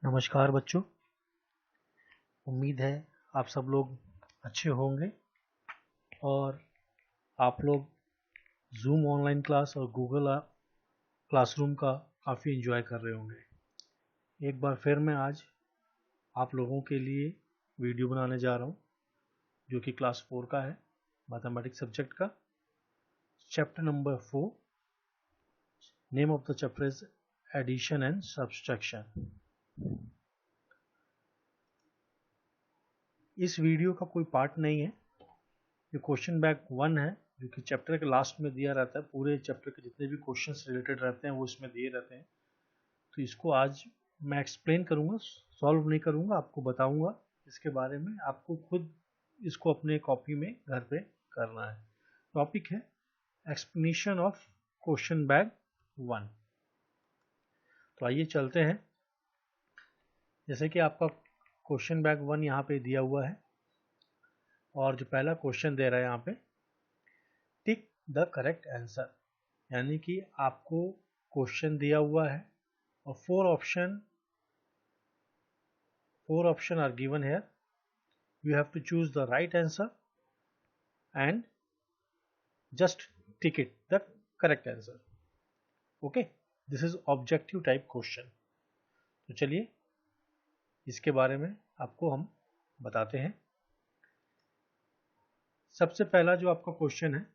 नमस्कार बच्चों। उम्मीद है आप सब लोग अच्छे होंगे और आप लोग जूम ऑनलाइन क्लास और गूगल क्लासरूम का काफ़ी एंजॉय कर रहे होंगे। एक बार फिर मैं आज आप लोगों के लिए वीडियो बनाने जा रहा हूँ जो कि क्लास 4 का है, मैथमेटिक्स सब्जेक्ट का, chapter number 4। Name of the chapter is addition and subtraction. इस वीडियो का कोई पार्ट नहीं है, ये क्वेश्चन बैंक 1 है जो कि चैप्टर के लास्ट में दिया रहता है। पूरे चैप्टर के जितने भी क्वेश्चंस रिलेटेड रहते हैं वो इसमें दिए रहते हैं। तो इसको आज मैं एक्सप्लेन करूंगा, सॉल्व नहीं करूंगा, आपको बताऊंगा इसके बारे में। आपको खुद इसको अपने कॉपी में घर पे करना है। टॉपिक है एक्सप्लेनेशन ऑफ क्वेश्चन बैंक 1। तो आइए चलते हैं। जैसे कि आपका क्वेश्चन बैंक 1 यहाँ पे दिया हुआ है और जो पहला क्वेश्चन दे रहा है यहाँ पे, टिक द करेक्ट आंसर, यानी कि आपको क्वेश्चन दिया हुआ है और four option are given here. You have to choose the right answer and just tick it the correct answer. Okay, this is objective type question. तो चलिए इसके बारे में आपको हम बताते हैं। सबसे पहला जो आपका क्वेश्चन है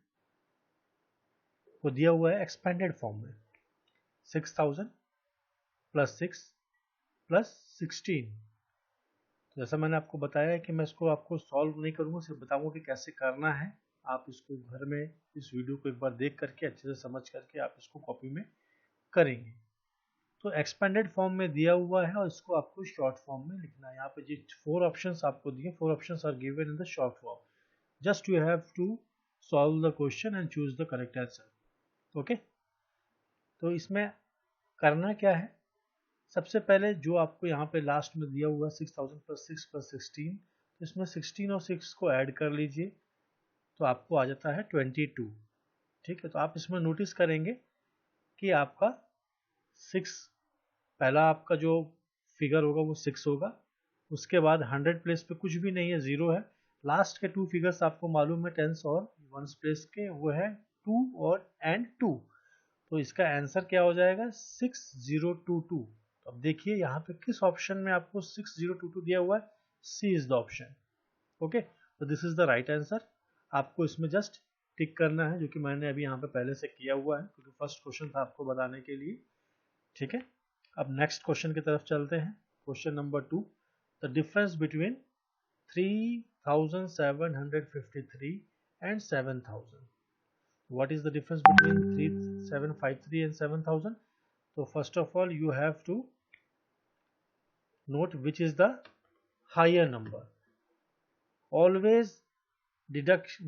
वो दिया हुआ है एक्सपेंडेड फॉर्म में, 6000 प्लस 6 प्लस 16। तो जैसा मैंने आपको बताया है कि मैं इसको आपको सॉल्व नहीं करूंगा, सिर्फ बताऊंगा कि कैसे करना है। आप इसको घर में इस वीडियो को एक बार देख करके अच्छे से समझ करके आप इसको कॉपी में करेंगे। तो एक्सपेंडेड फॉर्म में दिया हुआ है और इसको आपको शॉर्ट फॉर्म में लिखना है। यहाँ पे जो 4 ऑप्शंस आपको दिए, 4 options are given in the short form. Just you have to solve the question and choose the correct answer. Okay, तो इसमें करना क्या है, सबसे पहले जो आपको यहाँ पे लास्ट में दिया हुआ 6000 प्लस 6 प्लस 16, तो इसमें 16 और 6 को ऐड कर लीजिए तो आपको आ जाता है 22। ठीक है, तो आप इसमें नोटिस करेंगे कि आपका 6, पहला आपका जो फिगर होगा वो 6 होगा, उसके बाद 100 प्लेस पे कुछ भी नहीं है, 0 है। लास्ट के 2 फिगर्स आपको मालूम है टेंस और वंस प्लेस के, वो है 2 और एंड 2। तो इसका आंसर क्या हो जाएगा 6022। तो अब देखिए यहाँ पे किस ऑप्शन में आपको 6022 दिया हुआ है, सी इज द ऑप्शन। ओके, तो this is the right answer. आपको इसमें जस्ट टिक करना है, जो कि मैंने अभी यहाँ पे पहले से किया हुआ है क्योंकि फर्स्ट क्वेश्चन था आपको बताने के लिए। ठीक है, अब नेक्स्ट क्वेश्चन की तरफ चलते हैं। Question number 2, the difference between 3753 and 7000। What is the difference between 3753 and 7000? So first of all you have to note which is the higher number. Always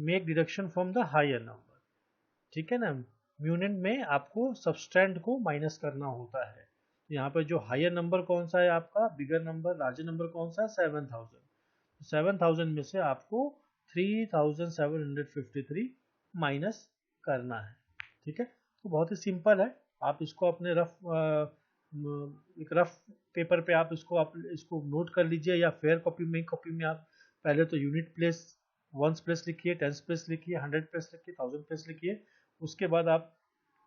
make deduction from the higher number. ठीक है ना, म्यूनेंट में आपको सबस्ट्रैंड को minus करना होता है। यहाँ पे जो हायर नंबर कौन सा है आपका, बिगर नंबर, लार्जर नंबर कौन सा है, 7000। 7000 में से आपको 3753 माइनस करना है। ठीक है, तो बहुत ही सिंपल है। आप इसको अपने एक रफ पेपर पे आप इसको नोट कर लीजिए, या फेयर कॉपी में आप पहले तो यूनिट प्लेस, वंस प्लेस लिखिए, टेंस प्लेस लिखिए, 100 प्लेस लिखिए, 1000 प्लेस लिखिए। उसके बाद आप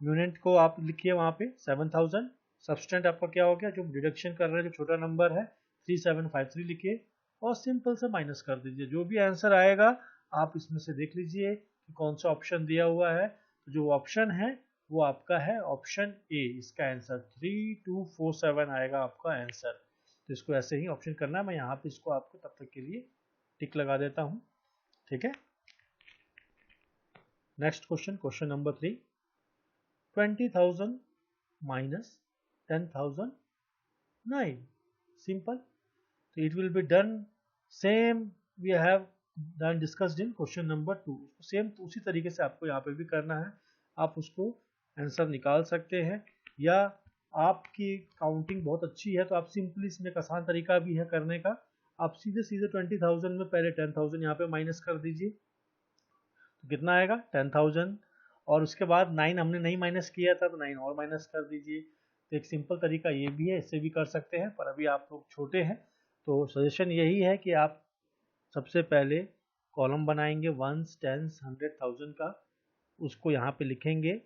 यूनिट को आप लिखिए वहाँ पे 7000। सब्सटेंट आपका क्या हो गया, जो डिडक्शन कर रहे हैं, जो छोटा नंबर है 3753 लिखिए और सिंपल से माइनस कर दीजिए। जो भी आंसर आएगा आप इसमें से देख लीजिए कि कौन सा ऑप्शन दिया हुआ है। तो जो ऑप्शन है वो आपका है ऑप्शन ए, इसका आंसर 3247 आएगा आपका आंसर। तो इसको ऐसे ही ऑप्शन करना है। मैं यहाँ पे इसको आपको तब तक के लिए टिक लगा देता हूँ। ठीक है, next question, question number 3, 20,000 minus 10,009. Simple. So it will be done same we have done discussed in question number 2. Same उसी तरीके से आपको यहाँ पे भी करना है। आप उसको आंसर निकाल सकते हैं, या आपकी काउंटिंग बहुत अच्छी है तो आप सिंपली, इसमें एक आसान तरीका भी है करने का। आप सीधे सीधे 20,000 में पहले 10,000 यहाँ पे माइनस कर दीजिए, तो कितना आएगा 10,000। और उसके बाद 9 हमने नहीं माइनस किया था तो 9 और माइनस कर दीजिए। तो एक सिंपल तरीका ये भी है, इससे भी कर सकते हैं, पर अभी आप लोग छोटे हैं तो सजेशन यही है कि आप सबसे पहले कॉलम बनाएंगे वंस, टेंस, 100,000 का, उसको यहाँ पे लिखेंगे।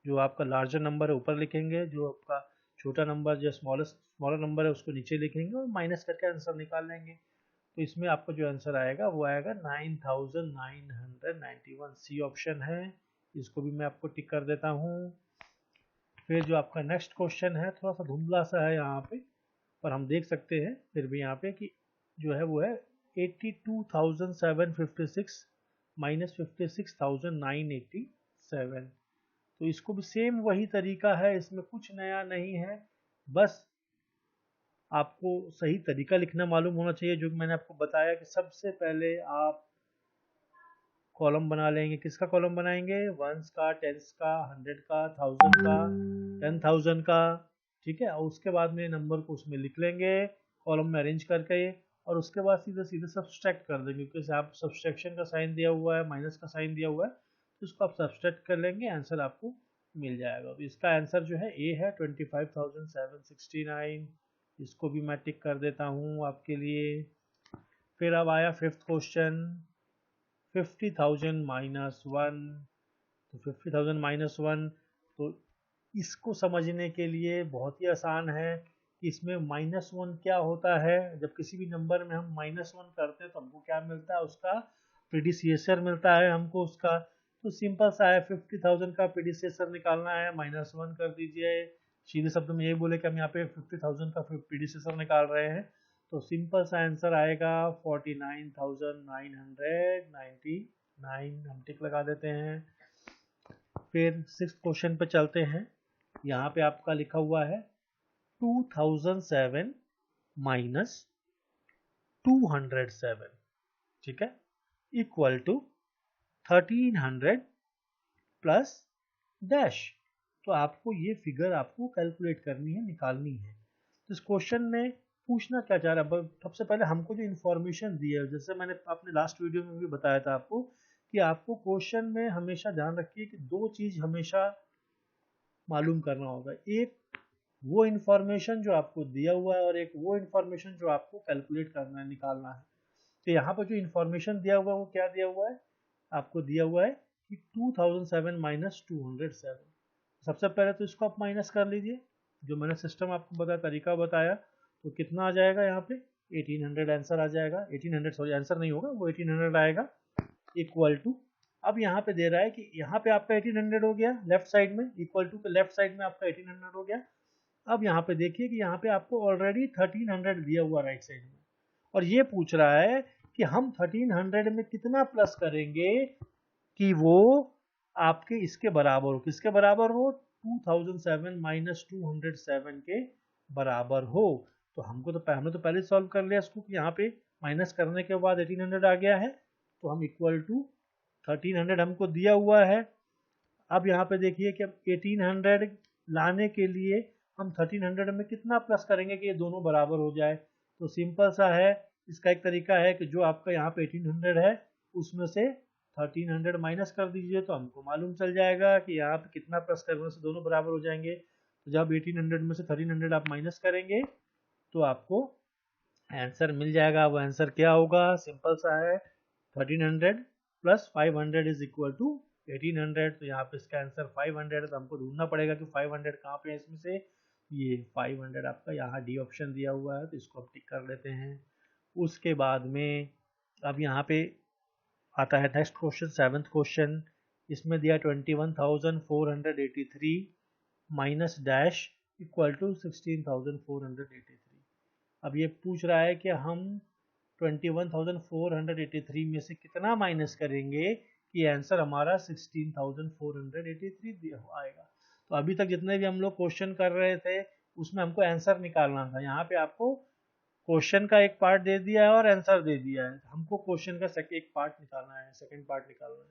जो आपका लार्जर नंबर है ऊपर लिखेंगे, जो आपका छोटा नंबर जो स्मॉलर नंबर है उसको नीचे लिखेंगे और माइनस करके आंसर निकाल लेंगे। तो इसमें आपका जो आंसर आएगा वो आएगा 9991, सी ऑप्शन है। इसको भी मैं आपको टिक कर देता हूँ। फिर जो आपका नेक्स्ट क्वेश्चन है थोड़ा सा धुंधला सा है यहाँ पे, पर हम देख सकते हैं फिर भी यहाँ पे कि जो है वो है 82,756 माइनस 56,987। तो इसको भी सेम वही तरीका है, इसमें कुछ नया नहीं है, बस आपको सही तरीका लिखना मालूम होना चाहिए। जो कि मैंने आपको बताया कि सबसे पहले आप कॉलम बना लेंगे। किसका कॉलम बनाएंगे? वंस का, टेंस का, 100 का, 1000 का, 10,000 का, ठीक है। और उसके बाद में नंबर को उसमें लिख लेंगे कॉलम में अरेंज करके, और उसके बाद सीधे सीधे सब्सट्रैक्ट कर देंगे, क्योंकि आप सब्सट्रैक्शन का साइन दिया हुआ है, माइनस का साइन दिया हुआ है, तो उसको आप सब्सट्रैक्ट कर लेंगे, आंसर आपको मिल जाएगा। तो इसका आंसर जो है ए है 25,769। इसको भी मैं टिक कर देता हूँ आपके लिए। फिर अब आया फिफ्थ क्वेश्चन, 50,000 माइनस 1। तो 50,000 माइनस 1, तो इसको समझने के लिए बहुत ही आसान है कि इसमें -1 क्या होता है। जब किसी भी नंबर में हम -1 करते हैं तो हमको क्या मिलता है? उसका प्रीडिसेसर मिलता है हमको उसका। तो सिंपल सा है, 50,000 का प्रीडिसेसर निकालना है, -1 कर दीजिए। सीधे शब्द में यही बोले कि हम यहाँ पे 50,000 का प्रीडिसेसर निकाल रहे हैं, तो सिंपल सा आंसर आएगा 49,999। हम टिक लगा देते हैं। फिर सिक्स्थ क्वेश्चन पे चलते हैं। यहाँ पे आपका लिखा हुआ है 2007 माइनस 207, ठीक है, इक्वल टू 1300 प्लस डैश। तो आपको ये फिगर आपको कैलकुलेट करनी है, निकालनी है। तो इस क्वेश्चन में पूछना क्या चाह रहा है? सबसे पहले हमको जो इन्फॉर्मेशन दी है, जैसे मैंने अपने लास्ट वीडियो में भी बताया था आपको, कि आपको क्वेश्चन में हमेशा ध्यान रखिए कि दो चीज हमेशा मालूम करना होगा। एक वो इन्फॉर्मेशन जो आपको दिया हुआ है, और एक वो इन्फॉर्मेशन जो आपको कैलकुलेट करना है, निकालना है। तो यहाँ पर जो इन्फॉर्मेशन दिया हुआ है वो क्या दिया हुआ है? आपको दिया हुआ है कि 2007 माइनस 207। सबसे पहले तो इसको आप माइनस कर लीजिए, जो मैंने सिस्टम आपको बताया, तरीका बताया। तो कितना आ जाएगा यहाँ पे? 1800 आंसर आ जाएगा। 1800 सॉरी, आंसर नहीं होगा, वो 1800 आएगा, इक्वल टू। अब यहाँ पे दे रहा है कि यहाँ पे आपका 1800 हो गया लेफ्ट साइड में, इक्वल टू के लेफ्ट साइड में आपका 1800 हो गया। अब यहाँ पे देखिए कि यहाँ पे आपको ऑलरेडी 1300 दिया हुआ राइट साइड में, और ये पूछ रहा है कि हम 1300 में कितना प्लस करेंगे कि वो आपके इसके बराबर हो। किसके बराबर हो? 2007 माइनस 207 के बराबर हो। तो हमने तो पहले सॉल्व कर लिया इसको कि यहाँ पे माइनस करने के बाद 1800 आ गया है, तो हम इक्वल टू 1300 हमको दिया हुआ है। अब यहाँ पे देखिए कि अब 1800 लाने के लिए हम 1300 में कितना प्लस करेंगे कि ये दोनों बराबर हो जाए। तो सिंपल सा है, इसका एक तरीका है कि जो आपका यहाँ पे 1800 है उसमें से 1300 माइनस कर दीजिए, तो हमको मालूम चल जाएगा कि यहाँ पे कितना प्लस करने से दोनों बराबर हो जाएंगे। तो जब 1800 में से 1300 आप माइनस करेंगे तो आपको आंसर मिल जाएगा। वो आंसर क्या होगा? सिंपल सा है, 1300 प्लस 500 इज इक्वल टू 1800। तो यहाँ पे इसका आंसर 500 है, तो हमको ढूंढना पड़ेगा कि 500 कहाँ पे है इसमें से। ये 500 आपका यहाँ डी ऑप्शन दिया हुआ है, तो इसको हम टिक कर लेते हैं। उसके बाद में अब यहाँ पे आता है नेक्स्ट क्वेश्चन, सेवंथ क्वेश्चन। इसमें दिया 21,483 माइनस डैश इक्वल टू 16,483। अब ये पूछ रहा है कि हम 21,483 में से कितना माइनस करेंगे कि आंसर हमारा 16,483 आएगा। तो अभी तक जितने भी हम लोग क्वेश्चन कर रहे थे उसमें हमको आंसर निकालना था। यहाँ पे आपको क्वेश्चन का एक पार्ट दे दिया है और आंसर दे दिया है, हमको क्वेश्चन का एक पार्ट निकालना है, सेकंड पार्ट निकालना है।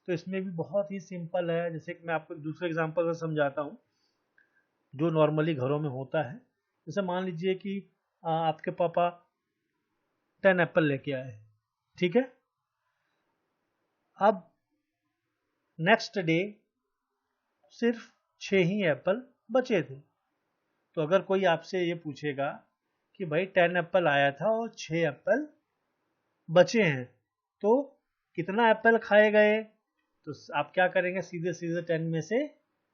तो इसमें भी बहुत ही सिंपल है। जैसे कि मैं आपको दूसरे एग्जांपल से समझाता हूँ जो नॉर्मली घरों में होता है। जैसे मान लीजिए कि आपके पापा 10 एप्पल लेके आए, ठीक है। अब नेक्स्ट डे सिर्फ 6 ही एप्पल बचे थे। तो अगर कोई आपसे ये पूछेगा कि भाई 10 एप्पल आया था और 6 एप्पल बचे हैं, तो कितना एप्पल खाए गए, तो आप क्या करेंगे, सीधे सीधे 10 में से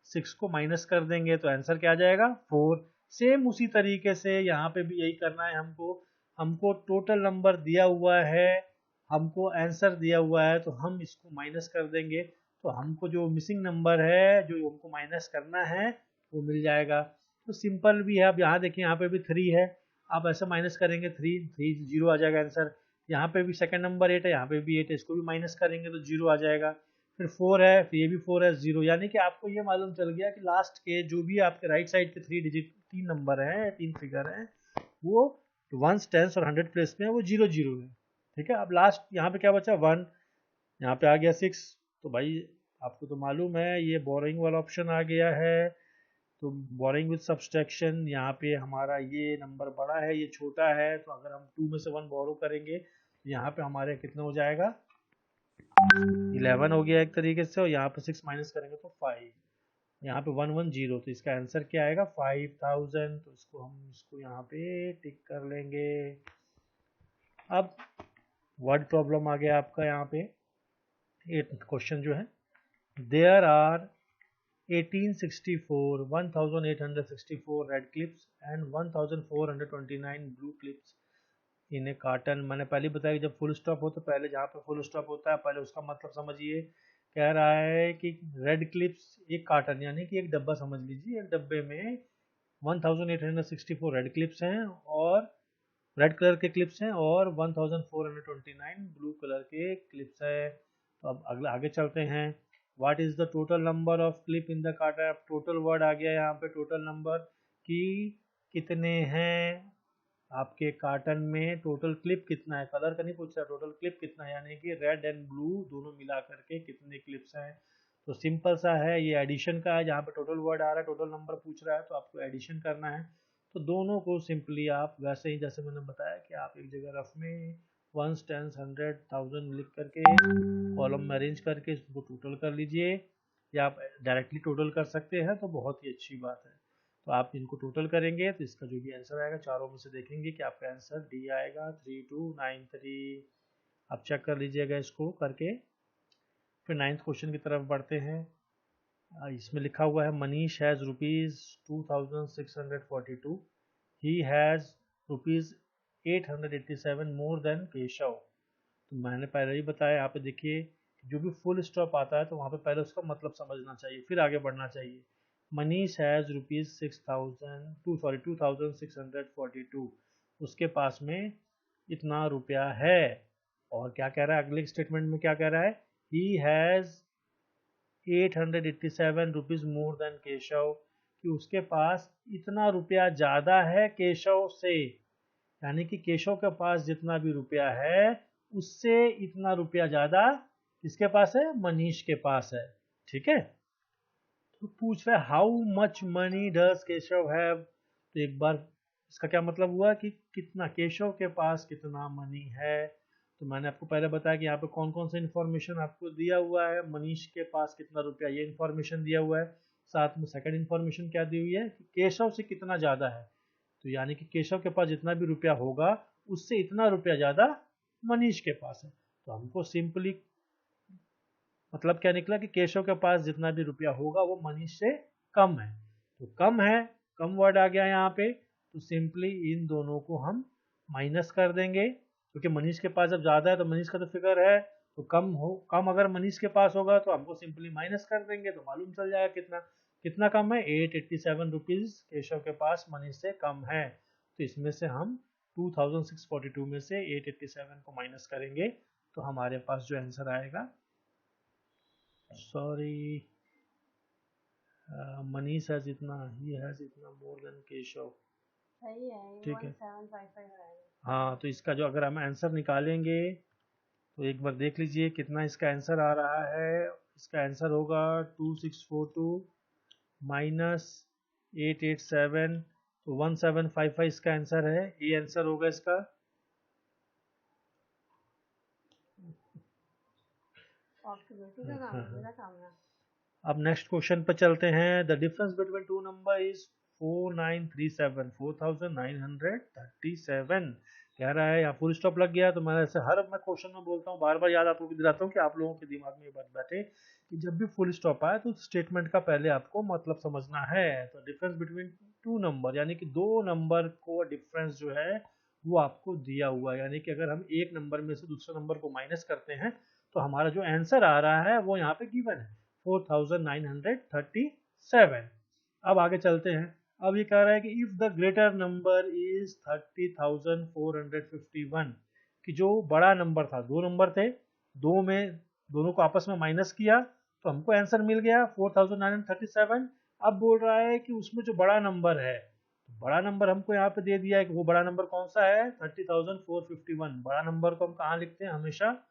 6 को माइनस कर देंगे, तो आंसर क्या आ जाएगा 4। सेम उसी तरीके से यहाँ पे भी यही करना है हमको। हमको टोटल नंबर दिया हुआ है, हमको आंसर दिया हुआ है, तो हम इसको माइनस कर देंगे, तो हमको जो मिसिंग नंबर है जो हमको माइनस करना है वो मिल जाएगा। तो सिंपल भी है। अब यहाँ देखिए, यहाँ पे भी 3 है, आप ऐसे माइनस करेंगे 3 3 0 आ जाएगा आंसर। यहाँ पे भी सेकंड नंबर 8 है, यहाँ पे भी 8 है, इसको भी माइनस करेंगे तो 0 आ जाएगा। फिर 4 है, फिर ये भी 4 है, 0। यानी कि आपको ये मालूम चल गया कि लास्ट के जो भी आपके राइट साइड के 3 डिजिट 3 नंबर हैं, 3 फिगर हैं, वो वंस टेंस और 100 प्लेस में है, वो 0 0 है। ठीक है। अब लास्ट यहाँ पे क्या बचा 1, यहाँ पे आ गया 6। तो भाई आपको तो मालूम है ये बोरिंग वाला ऑप्शन आ गया है। तो बोरिंग विद सब्सट्रैक्शन, यहाँ पे हमारा ये नंबर बड़ा है, ये छोटा है, तो अगर हम 2 में से 1 बोरो करेंगे तो यहाँ पे हमारे कितना हो जाएगा 11 हो गया एक तरीके से, और यहाँ पे 6 माइनस करेंगे तो 5। यहाँ पे 1 1 0, तो इसका आंसर क्या आएगा 5000। तो इसको हम इसको यहाँ पे टिक कर लेंगे। अब वर्ड प्रॉब्लम आ गया आपका यहाँ पे। क्वेश्चन जो है, there are 1864 1864 red clips and 1429 blue clips in a carton. मैंने पहले बताया कि जब फुल स्टॉप हो तो पहले जहाँ पे फुल स्टॉप होता है पहले उसका मतलब समझिए। कह रहा है कि रेड क्लिप्स एक कार्टन यानी कि एक डब्बा समझ लीजिए, एक डब्बे में 1864 रेड क्लिप्स हैं और रेड कलर के क्लिप्स हैं और 1429 ब्लू कलर के क्लिप्स है। तो अब अगला आगे चलते हैं। What is the total number of clip in the carton. Total word आ गया यहाँ पे, टोटल नंबर की कितने हैं आपके कार्टन में, टोटल क्लिप कितना है, कलर का नहीं पूछ रहा, टोटल क्लिप कितना है, यानी कि रेड एंड ब्लू दोनों मिला करके कितने क्लिप्स हैं। तो सिंपल सा है, ये एडिशन का है, जहाँ पे टोटल वर्ड आ रहा है टोटल नंबर पूछ रहा है तो आपको एडिशन करना है। तो दोनों को सिंपली आप वैसे ही जैसे मैंने बताया कि आप एक जगह रफ में 1 10 100 1000 लिख करके कॉलम में अरेंज करके इसको टोटल कर लीजिए, या आप डायरेक्टली टोटल कर सकते हैं तो बहुत ही अच्छी बात है। तो आप इनको टोटल करेंगे तो इसका जो भी आंसर आएगा चारों में से देखेंगे कि आपका आंसर डी आएगा 3293। आप चेक कर लीजिएगा इसको करके। फिर 9th क्वेश्चन की तरफ बढ़ते हैं। इसमें लिखा हुआ है Manish has ₹2642, he has ₹887 more than Keshav. तो मैंने पहले ही बताया, यहाँ पे देखिए जो भी फुल स्टॉप आता है तो वहाँ पे पहले उसका मतलब समझना चाहिए फिर आगे बढ़ना चाहिए। मनीष हैज़ ₹2642, उसके पास में इतना रुपया है। और क्या कह रहा है अगले स्टेटमेंट में, क्या कह रहा है, he has ₹887 more than Keshav, कि उसके पास इतना रुपया ज़्यादा है केशव से, यानी कि केशव के पास जितना भी रुपया है उससे इतना रुपया ज़्यादा किसके पास है, मनीष के पास है। ठीक है। तो पूछ रहा है how much money does Keshav have. तो एक बार इसका क्या मतलब हुआ कि कितना केशव के पास कितना मनी है। तो मैंने आपको पहले बताया कि यहाँ पे कौन कौन सा इन्फॉर्मेशन आपको दिया हुआ है, मनीष के पास कितना रुपया ये इन्फॉर्मेशन दिया हुआ है, साथ में सेकंड इन्फॉर्मेशन क्या दी हुई है कि केशव से कितना ज़्यादा है। तो यानी कि केशव के पास जितना भी रुपया होगा उससे इतना रुपया ज़्यादा मनीष के पास है। तो हमको सिंपली मतलब क्या निकला कि केशव के पास जितना भी रुपया होगा वो मनीष से कम है। तो कम है, कम वर्ड आ गया यहाँ पे, तो सिंपली इन दोनों को हम माइनस कर देंगे, क्योंकि मनीष के पास जब ज़्यादा है तो मनीष का तो फिगर है, तो कम अगर मनीष के पास होगा तो हमको सिंपली माइनस कर देंगे तो मालूम चल जाएगा कितना कितना कम है। 887 रुपीज़ केशव के पास मनीष से कम है। तो इसमें से हम 2642 में से 887 को माइनस करेंगे तो हमारे पास जो आंसर आएगा, सॉरी, मनीष हैज इतना, ही हैज इतना मोर देन केशव। सही है, ठीक है। 1755 है। हाँ, तो इसका जो अगर हम आंसर निकालेंगे तो एक बार देख लीजिए कितना इसका आंसर आ रहा है। इसका आंसर होगा 2642 माइनस 887, तो 1755 इसका आंसर है। ये आंसर होगा इसका। आपकी बेटी का काम है, मेरा काम है। अब नेक्स्ट क्वेश्चन पर चलते हैं। The difference between two number is 4937, 4937 कह रहा है। यहाँ फुल स्टॉप लग गया। तो मैं ऐसे हर मैं क्वेश्चन में बोलता हूँ, बार बार याद आपको दिलाता हूँ कि आप लोगों के दिमाग में ये बात बैठे कि जब भी फुल स्टॉप आए तो स्टेटमेंट का पहले आपको मतलब समझना है। तो डिफरेंस बिटवीन टू नंबर यानी कि दो नंबर को डिफरेंस जो है वो आपको दिया हुआ है। यानी कि अगर हम एक नंबर में से दूसरे नंबर को माइनस करते हैं तो हमारा जो आंसर आ रहा है वो यहाँ पे गिवन है 4937। अब आगे चलते हैं। अब ये कह रहा है कि if the greater number is 30,451, कि जो बड़ा नंबर था, दो नंबर थे, दो में दोनों को आपस में माइनस किया तो हमको आंसर मिल गया 4937। अब बोल रहा है कि उसमें जो बड़ा नंबर है, बड़ा नंबर हमको यहाँ पे दे दिया है कि वो बड़ा नंबर कौन सा है 30,451। बड़ा नंबर को हम कहाँ लिखते हैं, हमेशा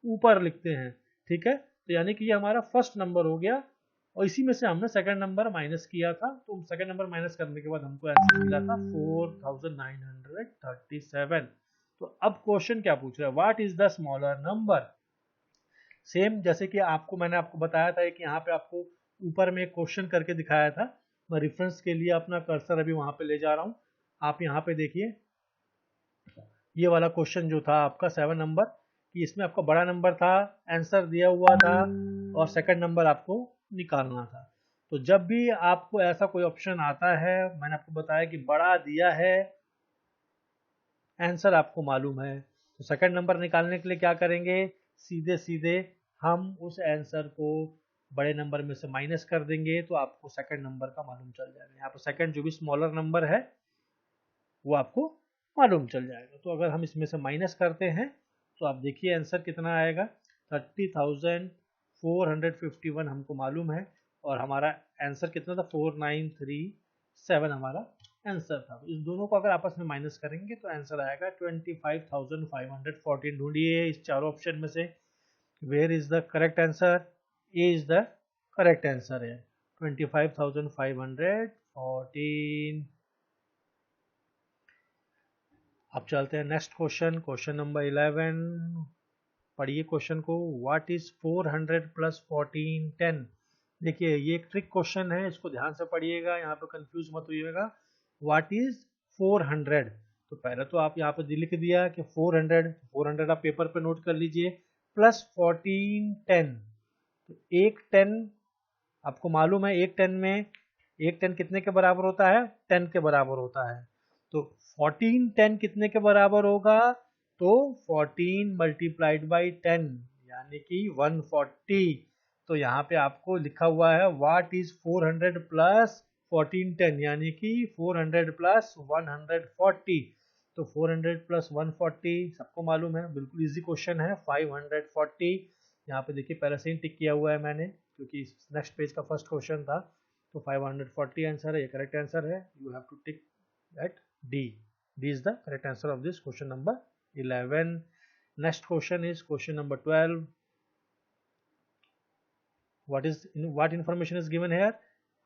ऊपर लिखते हैं। ठीक है, तो यानी कि ये हमारा फर्स्ट नंबर हो गया और इसी में से हमने सेकंड नंबर माइनस किया था। तो सेकंड नंबर माइनस करने के बाद हमको आंसर मिला था 4937। तो अब क्वेश्चन क्या पूछ रहा है, what is the smaller number. Same जैसे कि मैंने आपको बताया था कि यहाँ पे आपको ऊपर में एक क्वेश्चन करके दिखाया था। मैं रेफरेंस के लिए अपना कर्सर अभी वहां पे ले जा रहा हूँ। आप यहाँ पे देखिए, ये वाला क्वेश्चन जो था आपका 7 नंबर, कि इसमें आपका बड़ा नंबर था, आंसर दिया हुआ था और सेकंड नंबर आपको निकालना था। तो जब भी आपको ऐसा कोई ऑप्शन आता है, मैंने आपको बताया कि बड़ा दिया है, आंसर आपको मालूम है, तो सेकंड नंबर निकालने के लिए क्या करेंगे, सीधे सीधे हम उस आंसर को बड़े नंबर में से माइनस कर देंगे तो आपको सेकंड नंबर का मालूम चल जाएगा। यहाँ पर सेकंड जो भी स्मॉलर नंबर है वो आपको मालूम चल जाएगा। तो अगर हम इसमें से माइनस करते हैं तो आप देखिए आंसर कितना आएगा, 30,451 हमको मालूम है और हमारा आंसर कितना था 4937 हमारा आंसर था। इस दोनों को अगर आपस में माइनस करेंगे तो आंसर आएगा 25,514। ढूंढिए इस चारों ऑप्शन में से where is the correct answer. A is the correct answer है 25,514। अब चलते हैं नेक्स्ट क्वेश्चन, क्वेश्चन नंबर 11। पढ़िए क्वेश्चन को, व्हाट इज 400 प्लस 1410। देखिए ये एक ट्रिक क्वेश्चन है, इसको ध्यान से पढ़िएगा, यहाँ पे कंफ्यूज मत होइएगा। व्हाट इज 400, तो पहले तो आप यहाँ पे लिख दिया कि 400 आप पेपर पे नोट कर लीजिए, प्लस 1410, तो एक 10 आपको मालूम है, एक 10 में एक 10 कितने के बराबर होता है, 10 के बराबर होता है। तो 1410 कितने के बराबर होगा, तो 14 मल्टीप्लाइड बाई 10 यानी कि 140। तो यहाँ पे आपको लिखा हुआ है व्हाट इज 400 प्लस 1410 यानी कि 400 प्लस 140। तो 400 प्लस 140 सबको मालूम है, बिल्कुल इजी क्वेश्चन है, 540। यहाँ पे देखिए पहले से ही टिक किया हुआ है मैंने क्योंकि नेक्स्ट पेज का फर्स्ट क्वेश्चन था। तो 540 आंसर है, ये करेक्ट आंसर है। You have to tick that D. D is the correct answer of this question number 11. Next question is question number 12. What information is given here?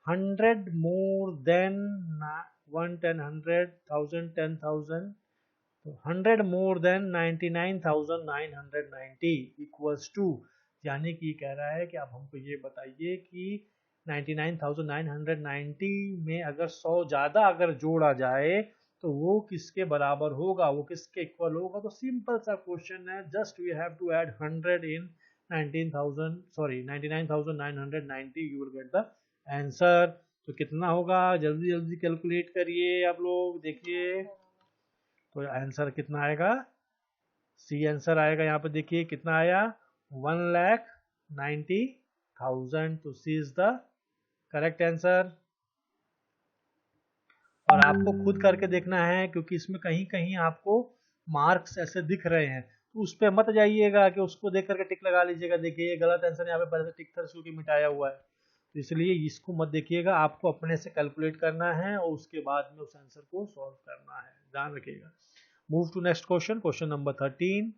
100 more than 1, 10, 100, 1000, 10,000. 100 more than 99,990 equals to, यानी कि कह रहा है कि आप हमको ये बताइए कि 99,990 में अगर 100 ज़्यादा अगर जोड़ा जाए तो वो किसके बराबर होगा, वो किसके इक्वल होगा। तो सिंपल सा क्वेश्चन है, just we have to add 100 in 99,990, you will get the answer. तो कितना होगा, जल्दी जल्दी कैलकुलेट करिए आप लोग, देखिए तो आंसर कितना आएगा, सी आंसर आएगा। यहाँ पे देखिए कितना आया 1,90,000। तो सी इज द करेक्ट आंसर। और आपको खुद करके देखना है क्योंकि इसमें कहीं कहीं आपको मार्क्स ऐसे दिख रहे हैं, तो उस पर मत जाइएगा कि उसको देख करके टिक लगा लीजिएगा। देखिए ये गलत आंसर यहाँ पे पहले से टिक था क्योंकि मिटाया हुआ है, तो इसलिए इसको मत देखिएगा, आपको अपने से कैलकुलेट करना है और उसके बाद में उस आंसर को सॉल्व करना है, ध्यान रखिएगा। Move to next question, question number 13।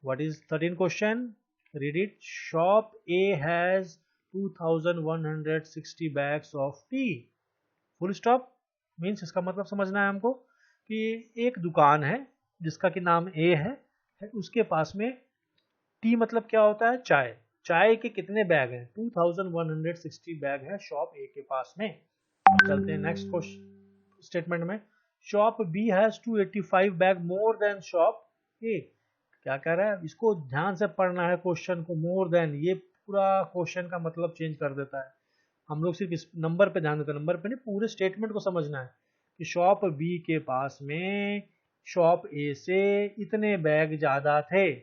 What is 13 question, read it. Shop A has 2160 bags of tea, full stop. Means इसका मतलब समझना है हमको कि एक दुकान है जिसका कि नाम ए है, उसके पास में टी मतलब क्या होता है, चाय। चाय के कितने बैग हैं? 2160 बैग है शॉप ए के पास में। अब चलते हैं नेक्स्ट क्वेश्चन स्टेटमेंट में। Shop B has 285 bag more than shop A. क्या कह रहा है? इसको ध्यान से पढ़ना है क्वेश्चन को। मोर देन ये पूरा क्वेश्चन का मतलब चेंज कर देता है। हम लोग सिर्फ इस नंबर पे ध्यान देते हैं, नंबर पे नहीं, पूरे स्टेटमेंट को समझना है कि शॉप बी के पास में शॉप ए से इतने बैग ज्यादा थे।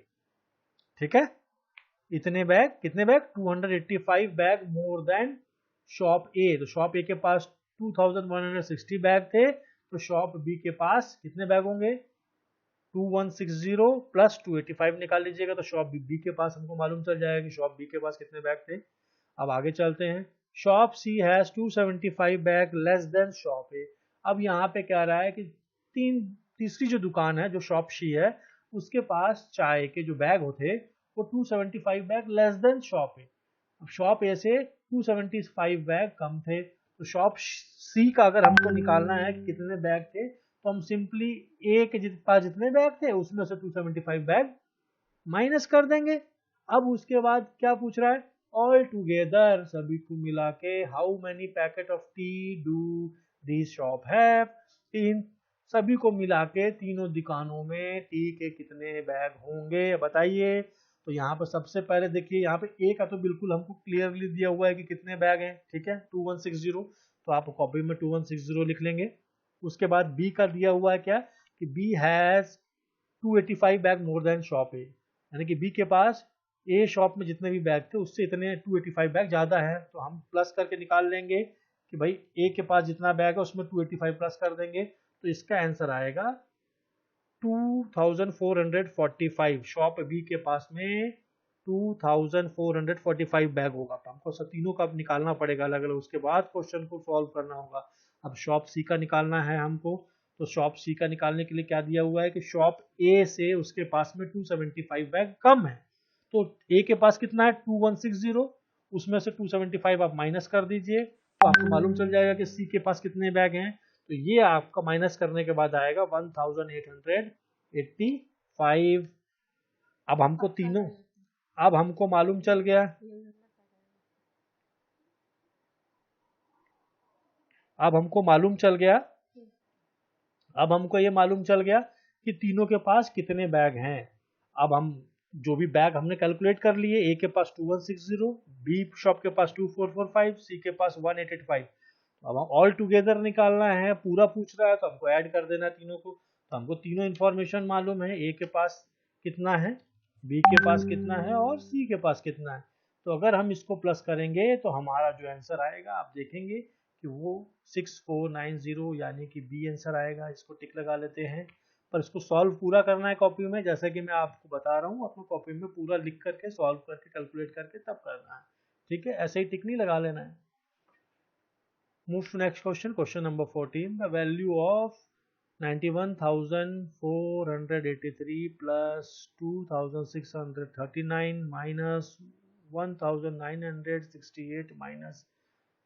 ठीक है, इतने बैग, कितने bag? 285 bag more than shop ए। तो शॉप ए के पास 2160 बैग थे, तो शॉप बी के पास कितने बैग होंगे? 2160 प्लस 285 निकाल लीजिएगा, तो शॉप बी के पास हमको मालूम चल जाएगा कि शॉप बी के पास कितने बैग थे। अब आगे चलते हैं। Shop C has 275 bag less than shop A. अब यहाँ पे कह रहा है कि तीसरी जो दुकान है, जो शॉप सी है, उसके पास चाय के जो बैग होते वो 275 bag less than shop A. अब शॉप ए से 275 बैग कम थे, तो शॉप सी का अगर हमको निकालना है कि कितने बैग थे, तो हम सिंपली ए के पास जितने बैग थे उसमें से 275 बैग माइनस कर देंगे। अब उसके बाद क्या पूछ रहा है? ऑल टुगेदर, सभी को मिला के, how many packet of tea do this shop have. इन सभी को मिला के तीनों दुकानों में टी के कितने बैग होंगे बताइए। तो यहाँ पर सबसे पहले देखिए, यहाँ पे ए का तो बिल्कुल हमको क्लियरली दिया हुआ है कि कितने बैग हैं। ठीक है, 2160, तो आप कॉपी में 2160 लिख लेंगे। उसके बाद बी का दिया हुआ है क्या कि B has 285 bag more than shop A, यानी कि बी के पास ए शॉप में जितने भी बैग थे उससे इतने 285 बैग ज्यादा है। तो हम प्लस करके निकाल लेंगे कि भाई ए के पास जितना बैग है उसमें 285 प्लस कर देंगे, तो इसका आंसर आएगा 2445। शॉप बी के पास में 2445 बैग होगा। तो हमको सब तीनों का निकालना पड़ेगा अलग अलग, उसके बाद क्वेश्चन को सॉल्व करना होगा। अब शॉप सी का निकालना है हमको, तो शॉप सी का निकालने के लिए क्या दिया हुआ है कि शॉप ए से उसके पास में 275 बैग कम है। तो ए के पास कितना है? 2160, उसमें से 275 आप माइनस कर दीजिए, तो आपको मालूम चल जाएगा कि सी के पास कितने बैग हैं। तो ये आपका माइनस करने के बाद आएगा 1885। अब हमको तीनों, अब हमको मालूम चल गया, अब हमको मालूम चल गया, अब हमको ये मालूम चल गया कि तीनों के पास कितने बैग हैं। अब हम जो भी बैग हमने कैलकुलेट कर लिए, ए के पास 2160, बी शॉप के पास 2445, सी के पास 1885। अब हम ऑल टुगेदर निकालना है, पूरा पूछ रहा है तो हमको ऐड कर देना तीनों को। तो हमको तीनों इंफॉर्मेशन मालूम है, ए के पास कितना है, बी के पास कितना है और सी के पास कितना है। तो अगर हम इसको प्लस करेंगे तो हमारा जो आंसर आएगा आप देखेंगे कि वो 6490, यानी कि बी आंसर आएगा। इसको टिक लगा लेते हैं, पर इसको सॉल्व पूरा करना है कॉपी में, जैसे कि मैं आपको बता रहा हूँ, अपने कॉपी में पूरा लिख करके सॉल्व करके कैलकुलेट करके तब करना है। ठीक है, ऐसे ही टिक नहीं लगा लेना है। Move to next question. Question number 14. The value of 91,483 plus 2,639 minus 1,968 minus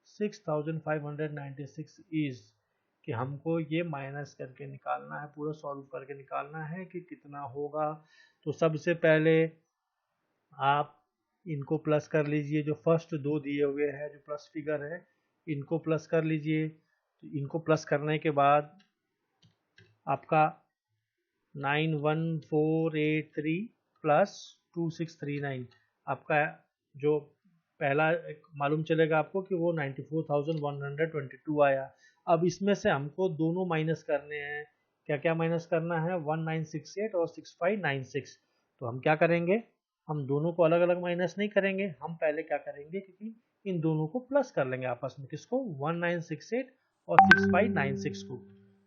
6,596 is, कि हमको ये माइनस करके निकालना है, पूरा सॉल्व करके निकालना है कि कितना होगा। तो सबसे पहले आप इनको प्लस कर लीजिए, जो फर्स्ट दो दिए हुए हैं जो प्लस फिगर है इनको प्लस कर लीजिए। तो इनको प्लस करने के बाद आपका 91483 प्लस 2639, आपका जो पहला मालूम चलेगा आपको कि वो 94,122 आया। अब इसमें से हमको दोनों माइनस करने हैं। क्या क्या माइनस करना है? 1968 और 6596। तो हम क्या करेंगे, हम दोनों को अलग अलग माइनस नहीं करेंगे, हम पहले क्या करेंगे कि इन दोनों को प्लस कर लेंगे आपस में। किसको? 1968 और 6596 को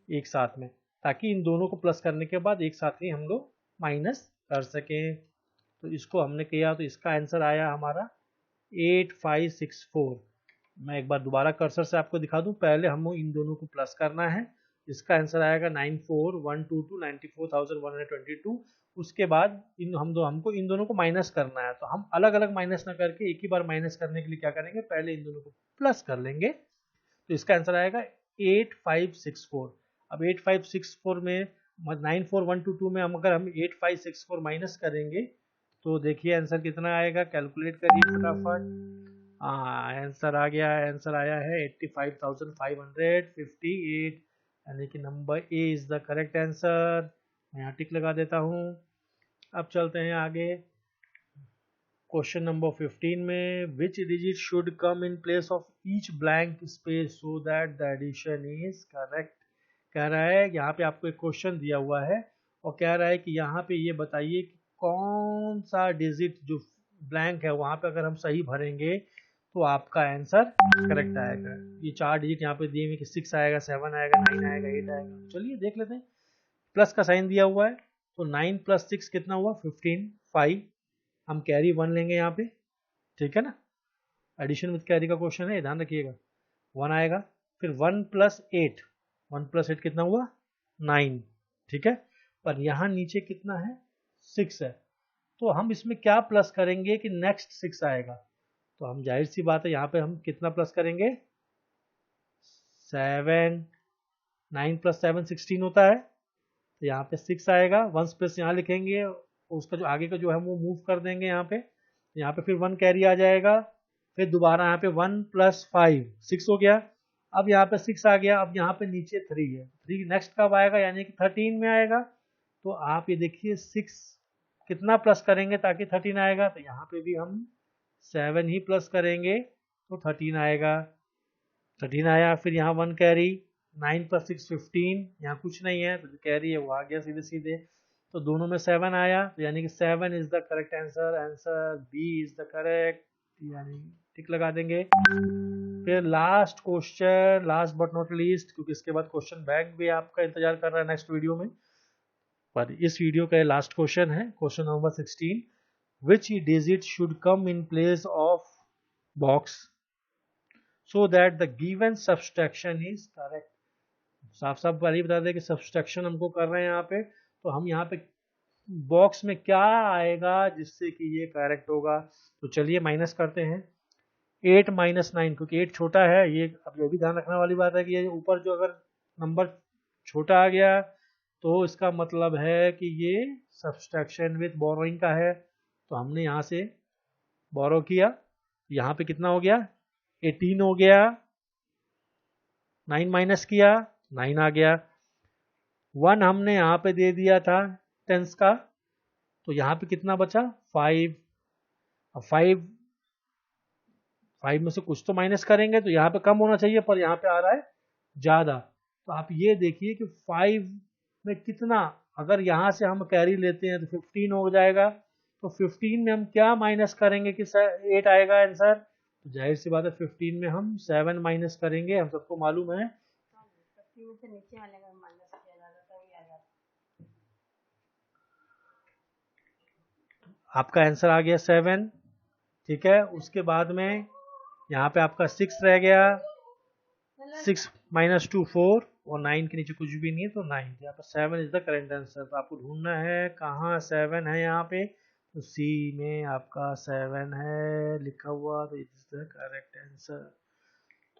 एक साथ में, ताकि इन दोनों को प्लस करने के बाद एक साथ ही हम लोग माइनस कर सकें। तो इसको हमने किया तो इसका आंसर आया हमारा 8564। मैं एक बार दोबारा कर्सर से आपको दिखा दूं, पहले हम इन दोनों को प्लस करना है। इसका आंसर आएगा 94122, 94,122। उसके बाद हमको इन दोनों को माइनस करना है, तो हम अलग अलग माइनस ना करके एक ही बार माइनस करने के लिए क्या करेंगे, पहले इन दोनों को प्लस कर लेंगे। तो इसका आंसर आएगा 8564। अब 8564 में 94122 में हम अगर हम 8564 माइनस करेंगे तो देखिए आंसर कितना आएगा, कैलकुलेट करिए फटाफट। आंसर आ गया, आंसर आया है 85,558, यानी कि number A is the correct answer. मैं यहाँ टिक लगा देता हूँ। अब चलते हैं आगे क्वेश्चन नंबर 15 में, which digit should come in place of each blank space so that the addition is correct. कह रहा है यहाँ पे आपको एक क्वेश्चन दिया हुआ है और कह रहा है कि यहाँ पे ये बताइए कि कौन सा डिजिट जो ब्लैंक है वहां पे अगर हम सही भरेंगे तो आपका आंसर करेक्ट आएगा। ये 4 डिजिट यहाँ पे दिए हुए कि 6 आएगा, 7 आएगा, 9 आएगा, 8 आएगा। चलिए देख लेते हैं। प्लस का साइन दिया हुआ है तो 9 + 6 कितना हुआ, 15, 5। हम कैरी 1 लेंगे यहाँ पे, ठीक है ना, एडिशन विद कैरी का क्वेश्चन है, ध्यान रखिएगा। 1 आएगा, फिर 1 + 8, 1 + 8 कितना हुआ, 9, ठीक है। पर यहाँ नीचे कितना है, 6 है, तो हम इसमें क्या प्लस करेंगे कि नेक्स्ट 6 आएगा। तो हम जाहिर सी बात है यहाँ पे हम कितना प्लस करेंगे, 7, 9 + 7 16 होता है, तो यहाँ पे 6 आएगा, 1 प्लस यहाँ लिखेंगे, उसका जो आगे का जो है वो मूव कर देंगे यहाँ पे फिर 1 कैरी आ जाएगा, फिर दोबारा यहाँ पे 1 + 5 6 हो गया। अब यहाँ पे 6 आ गया, अब यहाँ पे नीचे 3 है, 3 नेक्स्ट कब आएगा, यानी कि 13 में आएगा। तो आप ये देखिए 6 कितना प्लस करेंगे ताकि 13 आएगा, तो यहाँ पे भी हम 7 ही प्लस करेंगे तो 13 आएगा। 13 आया, फिर यहाँ 1 कैरी, 9 + 6 15, यहाँ कुछ नहीं है तो जो कैरी है वो आ गया सीधे सीधे, तो दोनों में 7 आया, तो यानी कि 7 is the correct answer, answer B is the correct, यानी टिक लगा देंगे। फिर last question, last but not least, क्योंकि इसके बाद क्वेश्चन बैंक भी आपका इंतजार कर रहा है नेक्स्ट वीडियो में, पर इस वीडियो का लास्ट क्वेश्चन है question number 16, which digit should come in place of box so that the given subtraction is correct। साफ साफ पहले ही बता दें कि सब्सट्रैक्शन हमको कर रहे हैं यहाँ पे, तो हम यहाँ पे बॉक्स में क्या आएगा जिससे कि ये करेक्ट होगा। तो चलिए माइनस करते हैं, 8 - 9, क्योंकि 8 छोटा है, ये अब ये भी ध्यान रखने वाली बात है कि ये ऊपर जो अगर नंबर छोटा आ गया तो इसका मतलब है कि ये सब्सट्रैक्शन विथ बोरोइंग का है, तो हमने यहाँ से बोरो किया, यहाँ पे कितना हो गया, 18 हो गया, 9 माइनस किया, 9 आ गया। 1 हमने यहाँ पे दे दिया था टेंस का, तो यहाँ पे कितना बचा, 5। अब 5 में से कुछ तो माइनस करेंगे तो यहाँ पे कम होना चाहिए, पर यहाँ पे आ रहा है ज्यादा। तो आप ये देखिए कि 5 में कितना, अगर यहाँ से हम कैरी लेते हैं तो 15 हो जाएगा, तो 15 में हम क्या माइनस करेंगे कि 8 आएगा आंसर। तो जाहिर सी बात है 15 में हम 7 माइनस करेंगे, हम सबको मालूम है। से नीचे वाले का माइनस किया जाता है तभी आ जाता है। आपका आंसर आ गया 7, ठीक है। उसके बाद में यहाँ पे आपका 6 रह गया, 6 - 2 4, और 9 के नीचे कुछ भी नहीं है तो 9, यहाँ पर 7 इज द करेक्ट आंसर। तो आपको ढूंढना है कहाँ 7 है, यहाँ पे तो सी में आपका 7 है लिखा हुआ, तो इज द करेक्ट आंसर।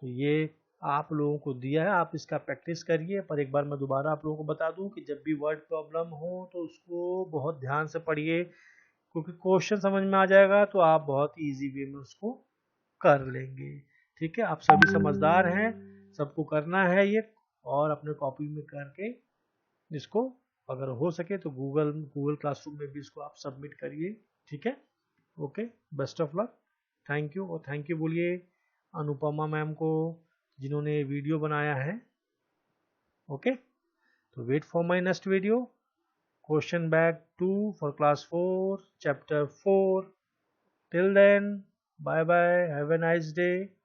तो ये आप लोगों को दिया है, आप इसका प्रैक्टिस करिए। पर एक बार मैं दोबारा आप लोगों को बता दूं कि जब भी वर्ड प्रॉब्लम हो तो उसको बहुत ध्यान से पढ़िए, क्योंकि क्वेश्चन समझ में आ जाएगा तो आप बहुत इजी वे में उसको कर लेंगे, ठीक है। आप सभी समझदार हैं, सबको करना है ये, और अपने कॉपी में करके इसको अगर हो सके तो गूगल क्लासरूम में भी इसको आप सबमिट करिए, ठीक है। Okay, best of luck, thank you. और थैंक यू बोलिए अनुपमा मैम को जिन्होंने वीडियो बनाया है। ओके, तो wait for my next video, question bank 2 for class 4 chapter 4। Till then, bye bye, have a nice day.